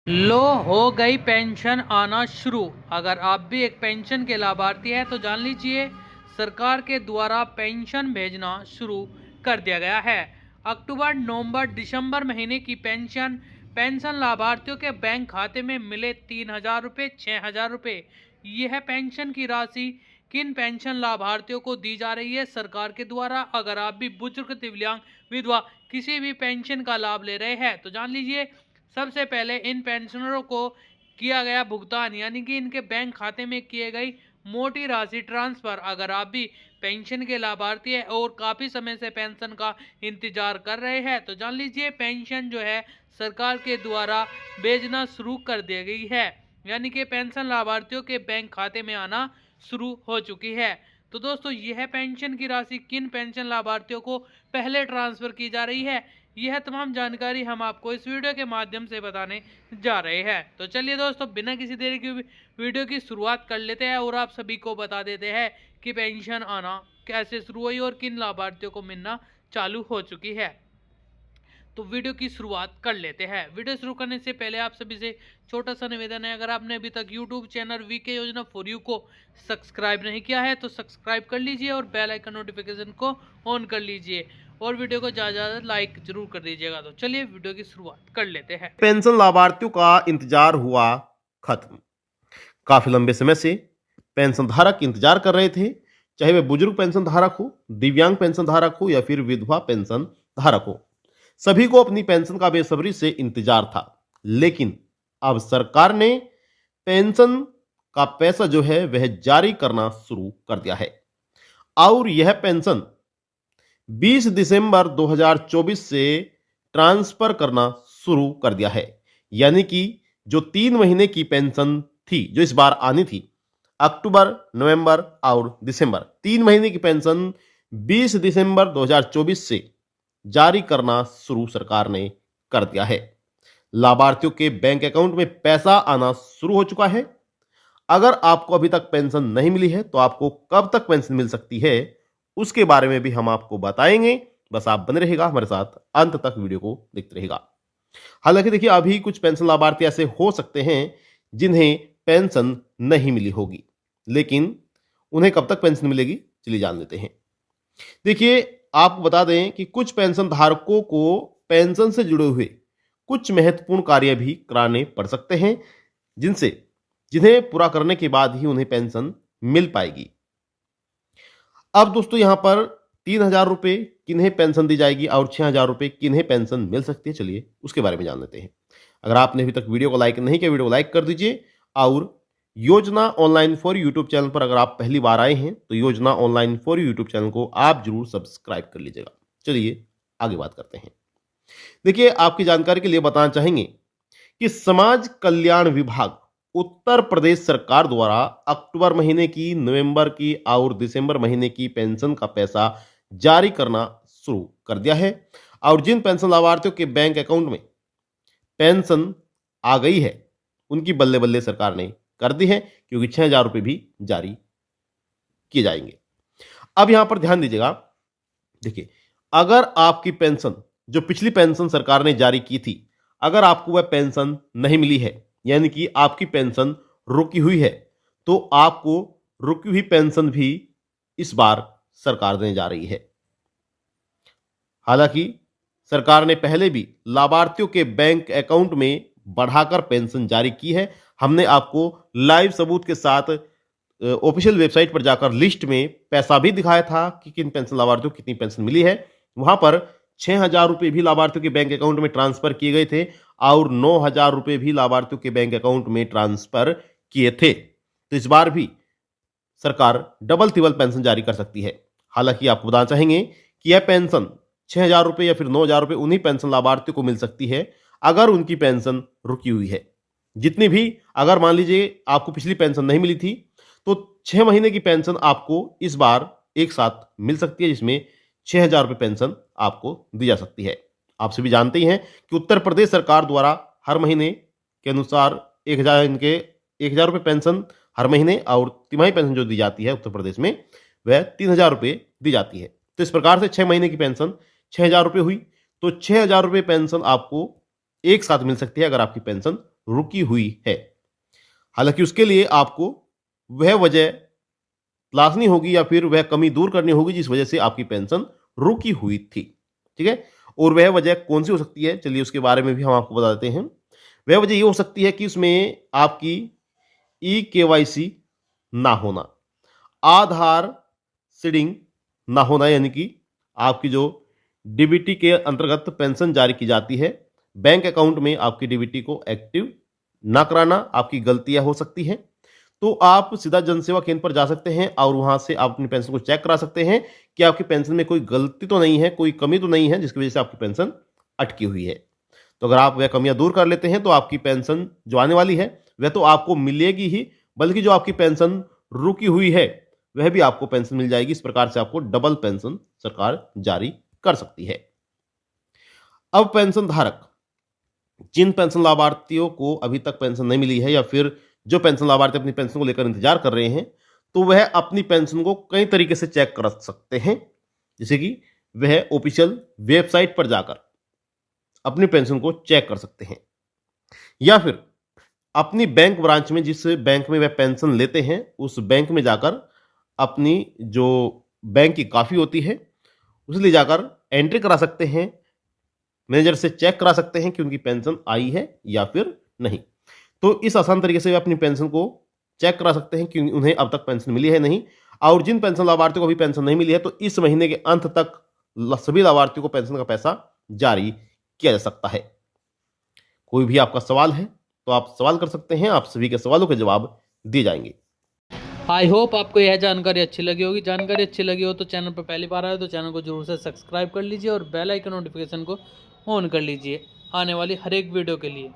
लो हो गई पेंशन आना शुरू। अगर आप भी एक पेंशन के लाभार्थी हैं तो जान लीजिए सरकार के द्वारा पेंशन भेजना शुरू कर दिया गया है। अक्टूबर नवंबर दिसंबर महीने की पेंशन लाभार्थियों के बैंक खाते में मिले 3,000 रुपये 6,000 रुपये। यह पेंशन की राशि किन पेंशन लाभार्थियों को दी जा रही है सरकार के द्वारा? अगर आप भी बुजुर्ग, दिव्यांग, विधवा किसी भी पेंशन का लाभ ले रहे हैं तो जान लीजिए सबसे पहले इन पेंशनरों को किया गया भुगतान यानी कि इनके बैंक खाते में किए गई मोटी राशि ट्रांसफर। अगर आप भी पेंशन के लाभार्थी हैं और काफ़ी समय से पेंशन का इंतजार कर रहे हैं तो जान लीजिए पेंशन जो है सरकार के द्वारा भेजना शुरू कर दी गई है, यानी कि पेंशन लाभार्थियों के बैंक खाते में आना शुरू हो चुकी है। तो दोस्तों यह पेंशन की राशि किन पेंशन लाभार्थियों को पहले ट्रांसफर की जा रही है, यह तमाम जानकारी हम आपको इस वीडियो के माध्यम से बताने जा रहे हैं। तो चलिए दोस्तों बिना किसी देरी की वीडियो की शुरुआत कर लेते हैं और आप सभी को बता देते हैं कि पेंशन आना कैसे शुरू हुई और किन लाभार्थियों को मिलना चालू हो चुकी है। तो वीडियो की शुरुआत कर लेते हैं। वीडियो शुरू करने से पहले आप सभी से छोटा सा निवेदन है, अगर आपने अभी तक यूट्यूब चैनल वीके योजना फॉर यू को सब्सक्राइब नहीं किया है तो सब्सक्राइब कर लीजिए और बेल आइकन नोटिफिकेशन को ऑन कर लीजिए और वीडियो को ज़्यादा लाइक जरूर कर दीजिएगा। तो चलिए वीडियो की शुरुआत कर लेते हैं। पेंशन लाभार्थियों का इंतजार हुआ खत्म। काफी लंबे समय से पेंशन धारक इंतजार कर रहे थे, चाहे वे बुजुर्ग पेंशन धारक हो, दिव्यांग पेंशन धारक हो या फिर विधवा पेंशन धारक हो। सभी को अपनी पेंशन का बेसब्री से इंतजार था। लेकिन अब सरकार ने पेंशन का पैसा जो है वह जारी करना शुरू कर दिया है और यह पेंशन 20 दिसंबर 2024 से ट्रांसफर करना शुरू कर दिया है। यानी कि जो 3 महीने की पेंशन थी जो इस बार आनी थी, अक्टूबर, नवंबर और दिसंबर, 3 महीने की पेंशन 20 दिसंबर 2024 से जारी करना शुरू सरकार ने कर दिया है। लाभार्थियों के बैंक अकाउंट में पैसा आना शुरू हो चुका है। अगर आपको अभी तक पेंशन नहीं मिली है तो आपको कब तक पेंशन मिल सकती है उसके बारे में भी हम आपको बताएंगे। बस आप बने रहेगा हमारे साथ, अंत तक वीडियो को देखते रहेगा। हालांकि देखिए अभी कुछ पेंशन लाभार्थी ऐसे हो सकते हैं जिन्हें पेंशन नहीं मिली होगी, लेकिन उन्हें कब तक पेंशन मिलेगी चलिए जान लेते हैं। देखिए आपको बता दें कि कुछ पेंशन धारकों को पेंशन से जुड़े हुए कुछ महत्वपूर्ण कार्य भी कराने पड़ सकते हैं जिन्हें पूरा करने के बाद ही उन्हें पेंशन मिल पाएगी। अब दोस्तों यहां पर 3,000 रुपये किन्हें पेंशन दी जाएगी और 6,000 रुपये किन्हें पेंशन मिल सकती है, चलिए उसके बारे में जान लेते हैं। अगर आपने अभी तक वीडियो को लाइक नहीं किया, वीडियो को लाइक कर दीजिए और योजना ऑनलाइन फॉर यूट्यूब चैनल पर अगर आप पहली बार आए हैं तो योजना ऑनलाइन फॉर यूट्यूब चैनल को आप जरूर सब्सक्राइब कर लीजिएगा। चलिए आगे बात करते हैं। देखिए आपकी जानकारी के लिए बताना चाहेंगे कि समाज कल्याण विभाग उत्तर प्रदेश सरकार द्वारा अक्टूबर महीने की, नवंबर की और दिसंबर महीने की पेंशन का पैसा जारी करना शुरू कर दिया है और जिन पेंशन लाभार्थियों के बैंक अकाउंट में पेंशन आ गई है उनकी बल्ले बल्ले सरकार ने कर दी है, क्योंकि 6,000 रुपये भी जारी किए जाएंगे। अब यहां पर ध्यान दीजिएगा। देखिए अगर आपकी पेंशन जो पिछली पेंशन सरकार ने जारी की थी, अगर आपको वह पेंशन नहीं मिली है यानी कि आपकी पेंशन रुकी हुई है तो आपको रुकी हुई पेंशन भी इस बार सरकार देने जा रही है। हालांकि सरकार ने पहले भी लाभार्थियों के बैंक अकाउंट में बढ़ाकर पेंशन जारी की है। हमने आपको लाइव सबूत के साथ ऑफिशियल वेबसाइट पर जाकर लिस्ट में पैसा भी दिखाया था कि किन पेंशन लाभार्थियों को कितनी पेंशन मिली है। वहां पर 6,000 रुपये भी लाभार्थियों के बैंक अकाउंट में ट्रांसफर किए गए थे और 9,000 रुपये भी लाभार्थियों के बैंक अकाउंट में ट्रांसफर किए थे। तो इस बार भी सरकार डबल तिबल पेंशन जारी कर सकती है। हालांकि आपको बताना चाहेंगे कि यह पेंशन 6,000 रुपये या फिर 9,000 रुपये उन्हीं पेंशन लाभार्थियों को मिल सकती है अगर उनकी पेंशन रुकी हुई है। जितनी भी, अगर मान लीजिए आपको पिछली पेंशन नहीं मिली थी तो 6 महीने की पेंशन आपको इस बार एक साथ मिल सकती है, जिसमें 6,000 रुपये पेंशन आपको दी जा सकती है। आप सभी जानते ही हैं कि उत्तर प्रदेश सरकार द्वारा हर महीने के अनुसार 1,000 रुपये पेंशन हर महीने और तिमाही पेंशन जो दी जाती है उत्तर प्रदेश में वह 3,000 रुपये दी जाती है। तो इस प्रकार से 6 महीने की पेंशन 6,000 रुपये हुई, तो 6,000 रुपये पेंशन आपको एक साथ मिल सकती है अगर आपकी पेंशन रुकी हुई है। हालांकि उसके लिए आपको वह वजह तलाशनी होगी या फिर वह कमी दूर करनी होगी जिस वजह से आपकी पेंशन रुकी हुई थी। ठीक है, और वह वजह कौन सी हो सकती है, चलिए उसके बारे में भी हम आपको बता देते हैं। वह वजह ये हो सकती है कि उसमें आपकी EKYC ना होना, आधार सीडिंग ना होना, यानी कि आपकी जो DBT के अंतर्गत पेंशन जारी की जाती है, बैंक अकाउंट में आपकी DBT को एक्टिव ना कराना आपकी गलतियां हो सकती हैं। तो आप सीधा जनसेवा केंद्र पर जा सकते हैं और वहां से आप अपनी पेंशन को चेक करा सकते हैं कि आपकी पेंशन में कोई गलती तो नहीं है, कोई कमी तो नहीं है जिसकी वजह से आपकी पेंशन अटकी हुई है। तो अगर आप वह कमियां दूर कर लेते हैं तो आपकी पेंशन जो आने वाली है वह तो आपको मिलेगी ही, बल्कि जो आपकी पेंशन रुकी हुई है वह भी आपको पेंशन मिल जाएगी। इस प्रकार से आपको डबल पेंशन सरकार जारी कर सकती है। अब पेंशन धारक, जिन पेंशन लाभार्थियों को अभी तक पेंशन नहीं मिली है या फिर जो पेंशन लाभार्थी अपनी पेंशन को लेकर इंतजार कर रहे हैं, तो वह अपनी पेंशन को कई तरीके से चेक कर सकते हैं। जैसे कि वह ऑफिशियल वेबसाइट पर जाकर अपनी पेंशन को चेक कर सकते हैं, या फिर अपनी बैंक ब्रांच में, जिस बैंक में वह पेंशन लेते हैं, उस बैंक में जाकर अपनी जो बैंक की काफी होती है उसे ले जाकर एंट्री करा सकते हैं, मैनेजर से चेक करा सकते हैं कि उनकी पेंशन आई है या फिर नहीं। तो इस आसान तरीके से वे अपनी पेंशन को चेक करा सकते हैं कि उन्हें अब तक पेंशन मिली है नहीं। और जिन पेंशन लाभार्थियों को अभी पेंशन नहीं मिली है, तो इस महीने के अंत तक सभी लाभार्थियों को पेंशन का पैसा जारी किया जा सकता है। कोई भी आपका सवाल है तो आप सवाल कर सकते हैं, आप सभी के सवालों के जवाब दिए जाएंगे। आई होप आपको यह जानकारी अच्छी लगी होगी। जानकारी अच्छी लगी हो तो चैनल पर पहली बार आए तो चैनल को जरूर से सब्सक्राइब कर लीजिए और बेल आइकन नोटिफिकेशन को ऑन कर लीजिए आने वाली हर एक वीडियो के लिए।